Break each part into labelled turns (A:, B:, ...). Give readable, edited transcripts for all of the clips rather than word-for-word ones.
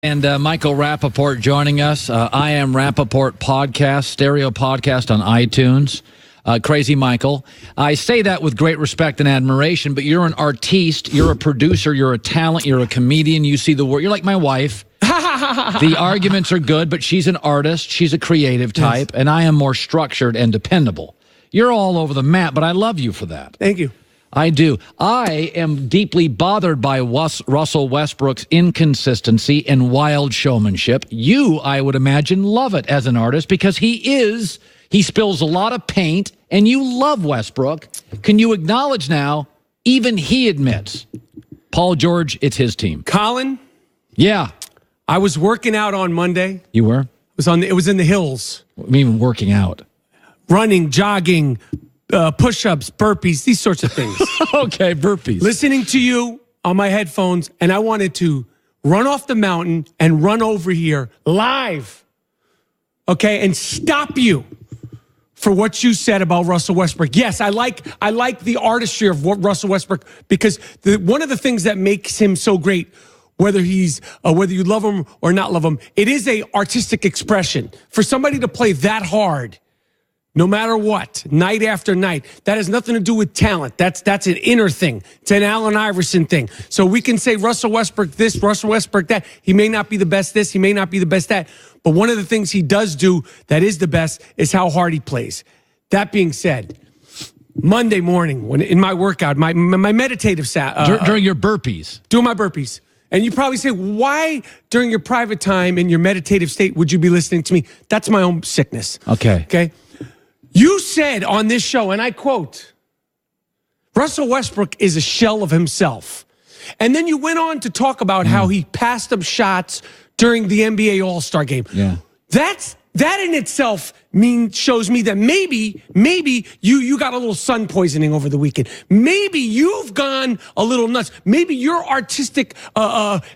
A: And Michael RAPAPORT joining us. I Am RAPAPORT podcast, stereo podcast on iTunes. Crazy Michael. I say that with great respect and admiration, but you're an artiste, you're a producer, you're a talent, you're a comedian, you see the world. You're like my wife. The arguments are good, but she's an artist, she's a creative type, and I am more structured and dependable. You're all over the map, but I love you for that.
B: Thank you.
A: I do. I am deeply bothered by Russell Westbrook's inconsistency and wild showmanship. You, I would imagine, love it as an artist because he spills a lot of paint, and you love Westbrook. Can you acknowledge now, even he admits, Paul George, it's his team.
B: Colin?
A: Yeah.
B: I was working out on Monday.
A: You were?
B: It was in the hills.
A: I mean, working out.
B: Running, jogging, push-ups, burpees, these sorts of things.
A: Okay, burpees.
B: Listening to you on my headphones, and I wanted to run off the mountain and run over here live, okay, and stop you for what you said about Russell Westbrook. Yes, I like the artistry of Russell Westbrook because one of the things that makes him so great, whether you love him or not love him, it is a artistic expression. For somebody to play that hard, no matter what, night after night, that has nothing to do with talent. That's an inner thing. It's an Allen Iverson thing. So we can say Russell Westbrook this, Russell Westbrook that. He may not be the best this, he may not be the best that. But one of the things he does do that is the best is how hard he plays. That being said, Monday morning, when in my workout, my meditative
A: during your burpees.
B: Doing my burpees. And you probably say, why during your private time in your meditative state would you be listening to me? That's my own sickness. Okay? You said on this show, and I quote, Russell Westbrook is a shell of himself. And then you went on to talk about how he passed up shots during the NBA All-Star game.
A: Yeah.
B: That in itself shows me that maybe you got a little sun poisoning over the weekend. Maybe you've gone a little nuts. Maybe your artistic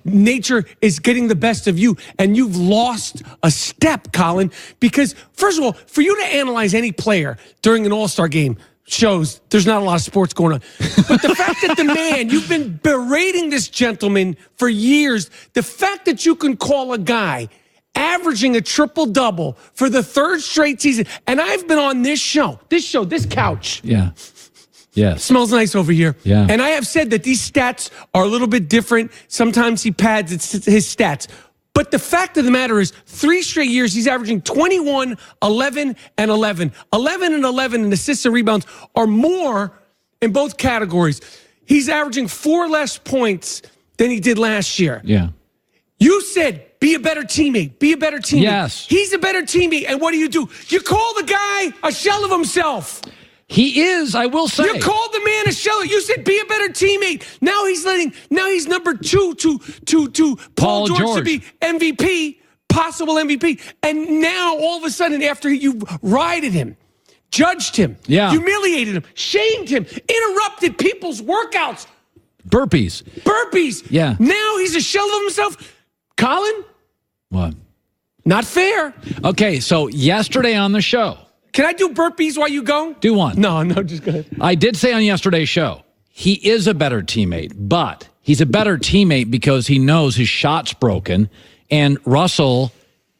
B: nature is getting the best of you, and you've lost a step, Colin. Because, first of all, for you to analyze any player during an All-Star game shows there's not a lot of sports going on. But the fact that the man, you've been berating this gentleman for years, the fact that you can call a guy averaging a triple-double for the third straight season. And I've been on this couch.
A: Yeah. Yes.
B: Smells nice over here.
A: Yeah.
B: And I have said that these stats are a little bit different. Sometimes he pads his stats. But the fact of the matter is, 3 straight years, he's averaging 21, 11, and 11. 11 and 11 in assists and rebounds are more in both categories. He's averaging 4 less points than he did last year.
A: Yeah.
B: You said, be a better teammate. Be a better teammate.
A: Yes.
B: He's a better teammate. And what do? You call the guy a shell of himself.
A: He is, I will say.
B: You called the man a shell. You said, be a better teammate. Now he's number 2 to Paul George to be MVP, possible MVP. And now, all of a sudden, after you righted him, judged him, humiliated him, shamed him, interrupted people's workouts.
A: Burpees. Yeah.
B: Now he's a shell of himself. Colin?
A: What?
B: Not fair.
A: Okay, so yesterday on the show.
B: Can I do burpees while you go?
A: Do one.
B: No, just go ahead.
A: I did say on yesterday's show, he is a better teammate, but he's a better teammate because he knows his shot's broken. And Russell,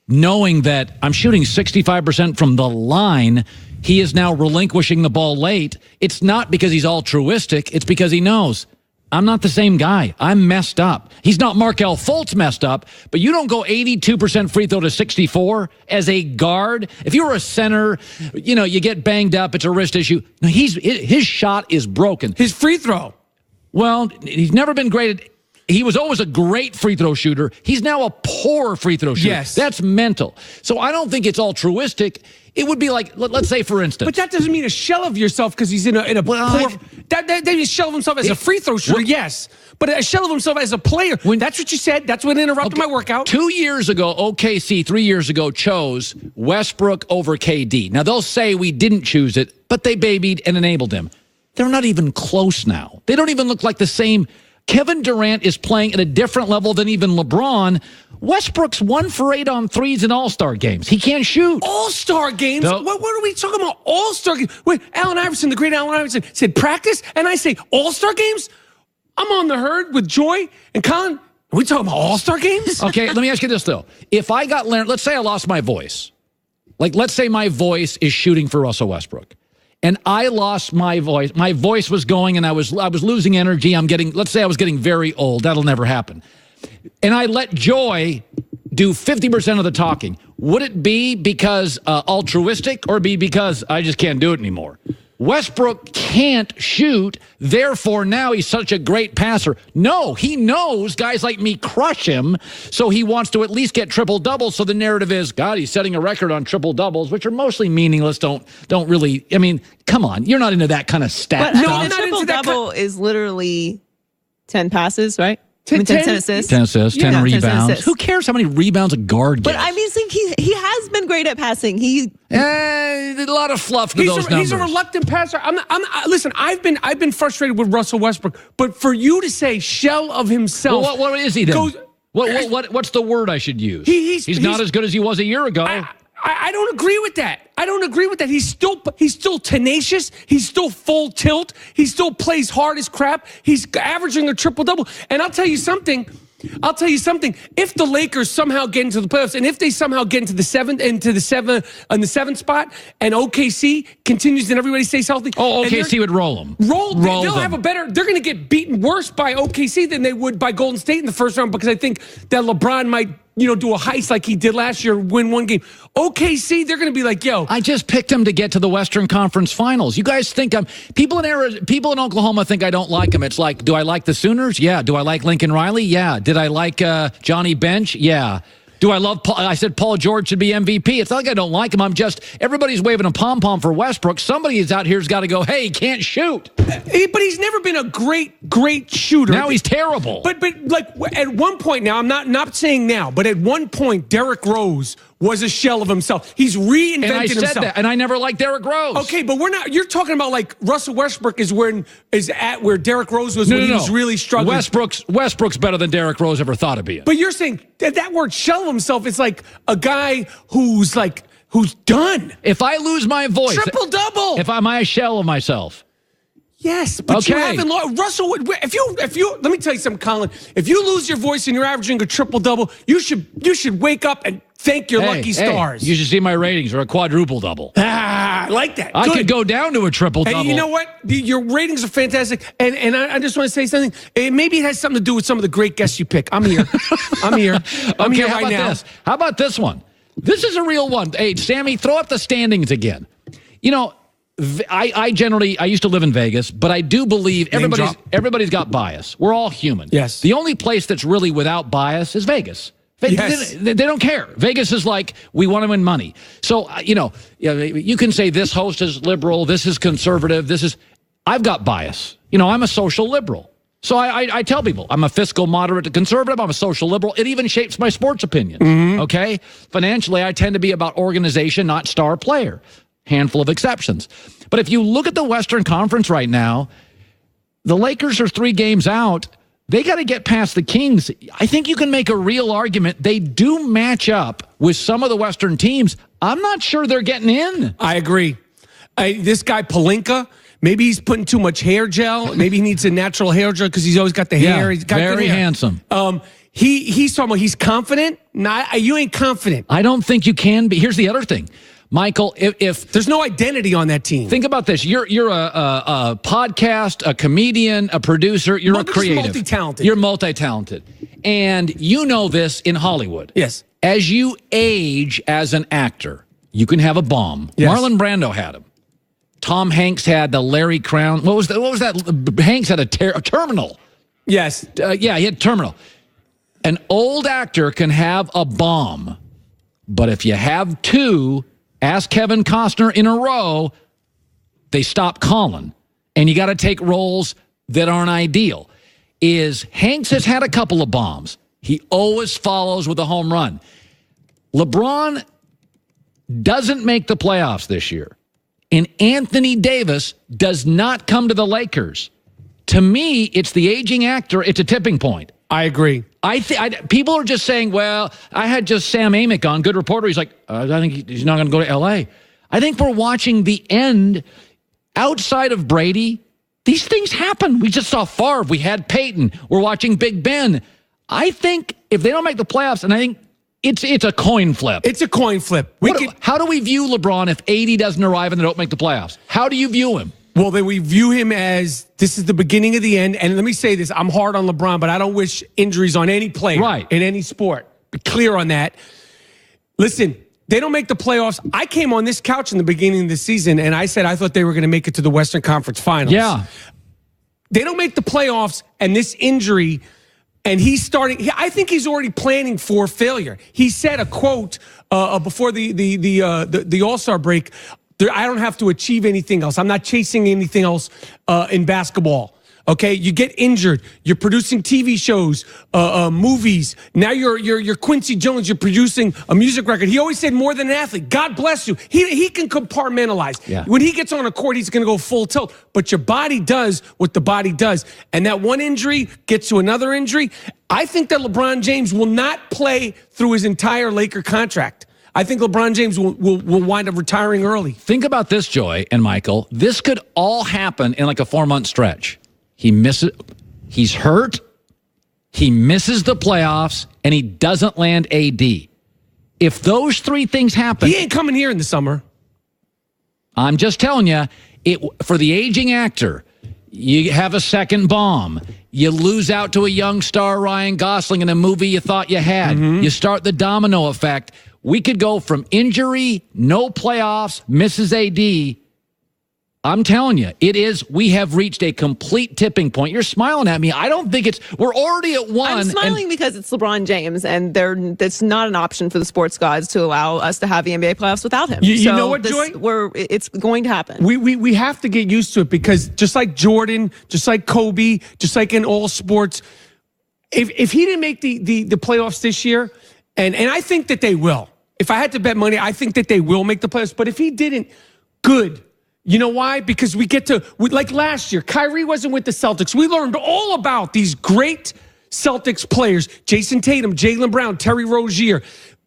A: knowing that I'm shooting 65% from the line, he is now relinquishing the ball late. It's not because he's altruistic. It's because he knows I'm not the same guy. I'm messed up. He's not Markelle Fultz messed up, but you don't go 82% free throw to 64 as a guard. If you were a center, you get banged up. It's a wrist issue. No, his shot is broken.
B: His free throw.
A: Well, he's never been great at. He was always a great free throw shooter. He's now a poor free throw shooter.
B: Yes.
A: That's mental. So I don't think it's altruistic. It would be like, let's say, for instance.
B: But that doesn't mean a shell of yourself because he's in a poor. That means a shell of himself as a free throw shooter, yes. But a shell of himself as a player. That's what you said. That's what interrupted my workout.
A: 2 years ago, OKC, 3 years ago, chose Westbrook over KD. Now, they'll say we didn't choose it, but they babied and enabled him. They're not even close now. They don't even look like the same. Kevin Durant is playing at a different level than even LeBron. Westbrook's 1 for 8 on threes in All-Star games. He can't shoot.
B: All-Star games?
A: No.
B: What are we talking about? All-Star games? Wait, Allen Iverson, the great Allen Iverson, said practice, and I say All-Star games? I'm on the herd with Joy and Colin. Are we talking about all-star games?
A: Okay, let me ask you this, though. If I got Leonard, let's say I lost my voice. Like, let's say my voice is shooting for Russell Westbrook. And I lost my voice. My voice was going, and I was losing energy. Let's say I was getting very old. That'll never happen. And I let Joy do 50% of the talking. Would it be because altruistic, or be because I just can't do it anymore? Westbrook can't shoot, therefore now he's such a great passer. No, he knows guys like me crush him, so he wants to at least get triple-doubles, so the narrative is, God, he's setting a record on triple-doubles, which are mostly meaningless, don't really, I mean, come on, you're not into that kind of stat
C: But
A: stuff.
C: I mean, a triple-double is literally 10 passes, right? 10 assists.
A: 10 assists, 10
C: 10
A: rebounds.
C: assists.
A: Who cares how many rebounds a guard gets?
C: But I mean, think he has been great at passing.
A: A lot of fluff to those numbers.
B: He's a reluctant passer. Listen, I've been frustrated with Russell Westbrook, but for you to say shell of himself.
A: Well, what is he then? What's the word I should use? He's not as good as he was a year ago.
B: I don't agree with that. I don't agree with that. He's still tenacious. He's still full tilt. He still plays hard as crap. He's averaging a triple-double. And I'll tell you something. If the Lakers somehow get into the playoffs, and if they somehow get into the seventh spot, and OKC continues and everybody stays healthy,
A: OKC would roll them.
B: They'll have a better. They're going to get beaten worse by OKC than they would by Golden State in the first round, because I think that LeBron might do a heist like he did last year, win one game. OKC, they're going to be like, yo.
A: I just picked him to get to the Western Conference Finals. You guys think people in Oklahoma think I don't like him. It's like, do I like the Sooners? Yeah. Do I like Lincoln Riley? Yeah. Did I like Johnny Bench? Yeah. Do I love Paul? I said Paul George should be MVP. It's not like I don't like him. Everybody's waving a pom-pom for Westbrook. Somebody is out here's got to go, hey, he can't shoot.
B: But he's never been a great shooter.
A: Now he's terrible.
B: But like at one point now, I'm not saying now, but at one point, Derrick Rose was a shell of himself. He's reinvented
A: and I said
B: himself.
A: That, and I never liked Derrick Rose.
B: Okay, but you're talking about like Russell Westbrook is at where Derrick Rose was when he was really struggling.
A: Westbrook's better than Derrick Rose ever thought of being.
B: But you're saying that word shell of himself is like a guy who's done.
A: If I lose my voice,
B: triple-double.
A: If I'm a shell of myself.
B: Yes, but
A: okay.
B: You haven't lost. Russell, if you let me tell you something, Colin. If you lose your voice and you're averaging a triple-double, you should wake up and thank your lucky stars.
A: You should see my ratings are a quadruple-double.
B: I like that.
A: I could go down to a triple-double.
B: And you know what? Your ratings are fantastic. And I just want to say something. Maybe it has something to do with some of the great guests you pick. I'm here. I'm here right now.
A: How about this one? This is a real one. Hey, Sammy, throw up the standings again. I used to live in Vegas, but I do believe everybody's got bias. We're all human.
B: Yes.
A: The only place that's really without bias is Vegas.
B: Yes.
A: They don't care. Vegas is like, we want to win money. So, you can say this host is liberal, this is conservative, I've got bias. I'm a social liberal. So I tell people, I'm a fiscal moderate to conservative, I'm a social liberal. It even shapes my sports opinions, okay? Financially, I tend to be about organization, not star player. Handful of exceptions. But if you look at the Western Conference right now, the Lakers are 3 games out. They got to get past the Kings. I think you can make a real argument. They do match up with some of the Western teams. I'm not sure they're getting in.
B: I agree. This guy, Pelinka, maybe he's putting too much hair gel. Maybe he needs a natural hair gel because he's always got the hair. He's got
A: very handsome.
B: He's talking about he's confident. You ain't confident.
A: I don't think you can be. Here's the other thing. Michael, if
B: there's no identity on that team.
A: Think about this. You're a podcast, a comedian, a producer. You're a creative.
B: Multi-talented.
A: You're multi-talented. And you know this in Hollywood.
B: Yes.
A: As you age as an actor, you can have a bomb.
B: Yes.
A: Marlon Brando had him. Tom Hanks had the Larry Crown. What was that? Hanks had a terminal.
B: Yes.
A: He had terminal. An old actor can have a bomb. But if you have 2... ask Kevin Costner in a row, they stop calling. And you got to take roles that aren't ideal. Hanks has had a couple of bombs. He always follows with a home run. LeBron doesn't make the playoffs this year. And Anthony Davis does not come to the Lakers. To me, it's the aging actor. It's a tipping point.
B: I agree.
A: People are just saying, well, I had just Sam Amick on, good reporter. He's like, I think he's not going to go to L.A. I think we're watching the end. Outside of Brady, these things happen. We just saw Favre. We had Peyton. We're watching Big Ben. I think if they don't make the playoffs, and I think it's a coin flip.
B: It's a coin flip.
A: How do we view LeBron if AD doesn't arrive and they don't make the playoffs? How do you view him?
B: Well, then we view him as this is the beginning of the end. And let me say this. I'm hard on LeBron, but I don't wish injuries on any player in any sport. Be clear on that. Listen, they don't make the playoffs. I came on this couch in the beginning of the season, and I said I thought they were going to make it to the Western Conference Finals.
A: Yeah.
B: They don't make the playoffs, and this injury, and he's starting. I think he's already planning for failure. He said a quote before the All-Star break. I don't have to achieve anything else. I'm not chasing anything else in basketball. Okay, you get injured. You're producing TV shows, movies. Now you're Quincy Jones. You're producing a music record. He always said more than an athlete. God bless you. He can compartmentalize.
A: Yeah.
B: When he gets on a court, he's going to go full tilt. But your body does what the body does, and that one injury gets to another injury. I think that LeBron James will not play through his entire Laker contract. I think LeBron James will wind up retiring early.
A: Think about this, Joy and Michael. This could all happen in like a 4-month stretch. He's hurt, he misses the playoffs, and he doesn't land AD. If those three things happen...
B: He ain't coming here in the summer.
A: I'm just telling you, for the aging actor, you have a second bomb. You lose out to a young star, Ryan Gosling, in a movie you thought you had. Mm-hmm. You start the domino effect. We could go from injury, no playoffs, misses AD. I'm telling you, we have reached a complete tipping point. You're smiling at me. I don't think we're already at one.
C: I'm smiling because it's LeBron James, and it's not an option for the sports gods to allow us to have the NBA playoffs without him.
B: You know what, Joy?
C: It's going to happen.
B: We have to get used to it because just like Jordan, just like Kobe, just like in all sports, if he didn't make the playoffs this year, and I think that they will. If I had to bet money, I think that they will make the playoffs. But if he didn't, good. You know why? Because like last year, Kyrie wasn't with the Celtics. We learned all about these great Celtics players, Jason Tatum, Jaylen Brown, Terry Rozier.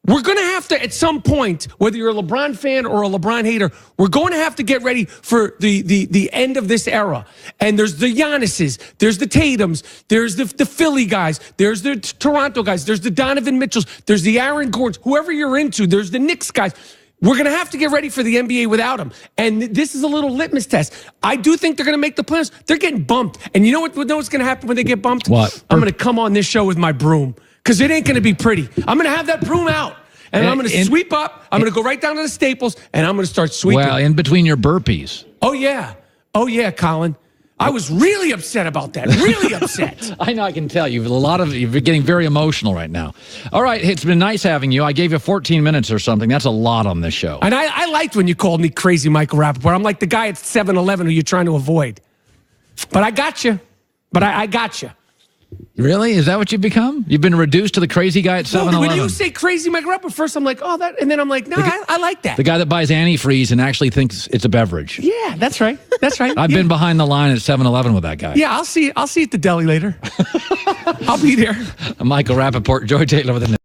B: We're going to have to, at some point, whether you're a LeBron fan or a LeBron hater, we're going to have to get ready for the end of this era. And there's the Giannis's, there's the Tatums, there's the Philly guys, there's the Toronto guys, there's the Donovan Mitchells, there's the Aaron Gordons, whoever you're into, there's the Knicks guys. We're going to have to get ready for the NBA without him. And this is a little litmus test. I do think they're going to make the playoffs. They're getting bumped. And you know what's going to happen when they get bumped?
A: What?
B: I'm going to come on this show with my broom because it ain't going to be pretty. I'm going to have that broom out. And I'm going to sweep up. I'm going to go right down to the Staples, and I'm going to start sweeping.
A: Well, in between your burpees.
B: Oh, yeah, Colin. I was really upset about that. Really upset.
A: I know. I can tell you're getting very emotional right now. All right, it's been nice having you. I gave you 14 minutes or something. That's a lot on this show.
B: And I liked when you called me crazy Michael Rapaport. I'm like the guy at 7-Eleven who you're trying to avoid. But I got you. I got you.
A: Really? Is that what you've become? You've been reduced to the crazy guy at 7-Eleven?
B: When you say crazy Mike Rapaport, first I'm like, oh, that, and then I'm like, no, I like that.
A: The guy that buys antifreeze and actually thinks it's a beverage.
B: Yeah, that's right. That's right.
A: I've been behind the line at 7-Eleven with that guy.
B: Yeah, I'll see you at the deli later. I'll be there.
A: Michael Rapaport, Joy Taylor with the